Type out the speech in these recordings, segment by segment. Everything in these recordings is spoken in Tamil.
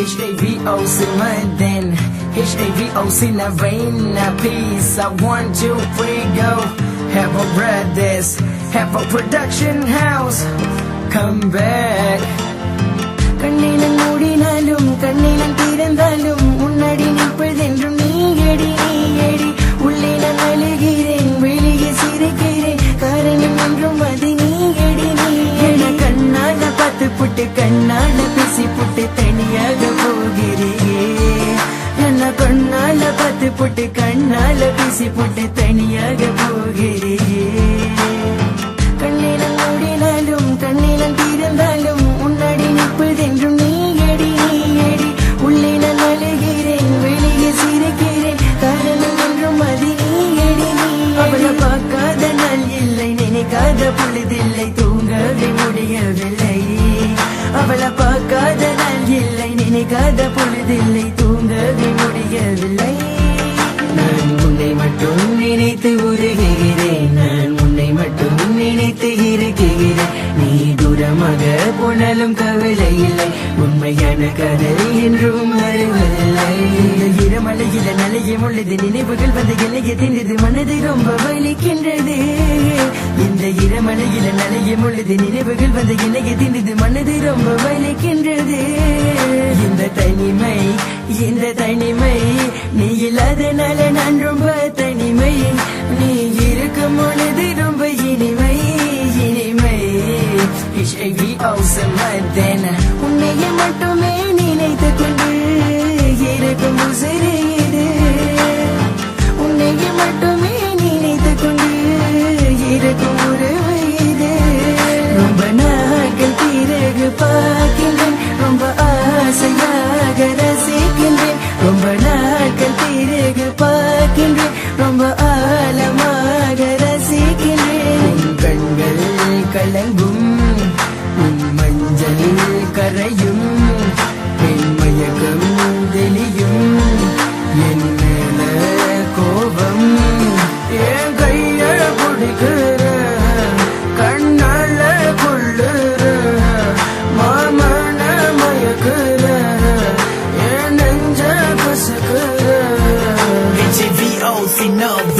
HAVOC London, HAVOC Navina, peace. I 1, 2, 3, go. Have a brothers, have a production house. Come back. கண்ணினம் மூடினாலும் கண்ணினம் திறந்தாலும் முன்னாடி நிற்பதென்றும் நீயடி நீயடி. உள்ளே நான் அழுகிறேன், வெளியே சிரிக்கிறேன், காரணம் என்றும் அது நீயடி நீயடி. கண்ணால பார்த்து புட்டு கண்ணால பேசி புட்டு தனியாக போகிறே. என்ன கண்ணால பார்த்து புட்டு கண்ணால பேசி புட்டு தனியாக போகிறே. கண்ணினம் மூடினாலும் கண்ணினம் திறந்தாலும் முன்னாடி நிற்பதென்றும் நீயடி நீயடி. உள்ளே நான் அழுகிறேன், வெளியே சிரிக்கிறேன், காரணம் என்றும் அது நீயடி நீயடி. அவளை பார்க்காத நாள் இல்லை, நினைக்காத பொழுதில்லை, தூங்கவே முடியவில்லை. அவளை பார்க்காத நாள் இல்லை, நினைக்காத பொழுதில்லை, தூங்கவே முடியவில்லை. நான் உன்னை மட்டும் நினைத்து உருகிறேன், நான் உன்னை மட்டும் நினைத்து இருக்கிறேன். நீ தூரமாக போனாலும் கவலை இல்லை, உண்மையான காதல் என்றும் வருவதில்லை. இரமலையில நலையும் உள்ளது, நினைவுகள் வந்து இலைய தின்றது, மனது ரொம்ப வலிக்கின்றது. இந்த இரமலையில நலையும் உள்ளது, நினைவுகள் வந்து இலைய தின்றது, மனது ரொம்ப வலிக்கின்றது. இந்த தனிமை இந்த தனிமை நீ இல்லாதனால நான் ரொம்ப தனிமை. நீ இருக்கும் பொழுது ரொம்ப இனிமை இனிமை. HAVOC London, உன்னையே மட்டுமே நினைத்து கொண்டு இருக்கும் உசிறு இது. உன்னையே மட்டுமே நினைத்து கொண்டு இருக்கும் உறவு இது. ரொம்ப நாட்கள் பிறகு பார்க்கின்றேன், ரொம்ப ஆசையாக ரசிக்கின்றேன். ரொம்ப நாட்கள் பிறகு பார்க்கின்றேன், ரொம்ப ஆழமாக ரசிக்கின்றேன். உன் கண்கள் கலங்கும், உன் மஞ்சள் கரையும், என் மயக்கம் தெளியும், என் மேல கோபம். என் கைய பிடிக்கிற, கண்ணால கொள்ளுற, மாமன மயக்குற, என் நெஞ்ச கசக்குற.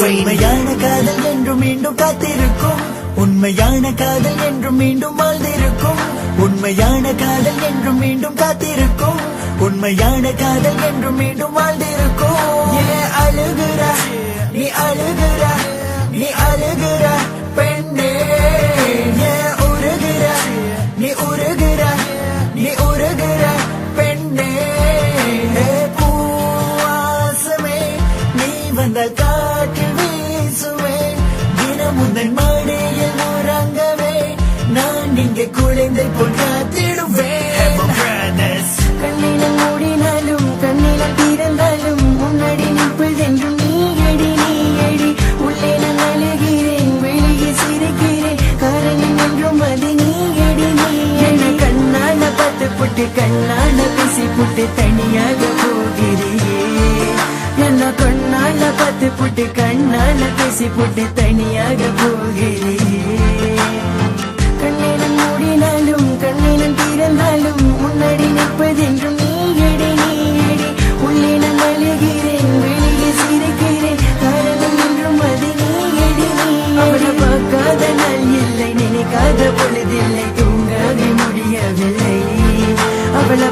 உண்மையான காதல் என்றும் மீண்டும் காத்திருக்கும், உண்மையான காதல் என்றும் மீண்டும் வாழ்ந்திருக்கும். உண்மையான காதல் என்றும் மீண்டும் காத்திருக்கும், உண்மையான காதல் என்றும் மீண்டும் வாழ்ந்திருக்கும். ஏன் அழுகிற நீ அழுகிற நீ அழுகிற பெண்ணே, ஏன் உருகிற நீ உருகிற நீ உருகிற பெண்ணே. பூவாசமே நீ வந்த காற்றில் வீசுவே, தினம் உந்தன் மாடியில் உறங்கவே, நான் இங்கே குழந்தை போல் காத்திடுவேன். கண்ணினம் மூடினாலும் கண்ணினம் திறந்தாலும் முன்னாடி நிற்பதென்றும் நீயடி நீயடி. உள்ளே நான் அழுகிறேன், வெளியே சிரிக்கிறேன், காரணம் என்றும் அது நீயடி நீயடி. கண்ணால பார்த்து புட்டு கண்ணால பேசி புட்டு தனியாக போகிறே. என்ன கண்ணால பார்த்து புட்டு கண்ணால பேசி புட்டு தனியாக போகிறே. கண்ணினம் மூடினாலும் கண்ணினம் திறந்தாலும் முன்னாடி நிற்பதென்றும் நீயடி நீயடி. உள்ளே நான் அழுகிறேன், வெளியே சிரிக்கிறேன், காரணம் என்றும் அது நீயடி நீயடி. அவளை பார்க்காத நாள் இல்லை, நினைக்காத பொழுதில்லை, தூங்கவே முடியவில்லை. அவளை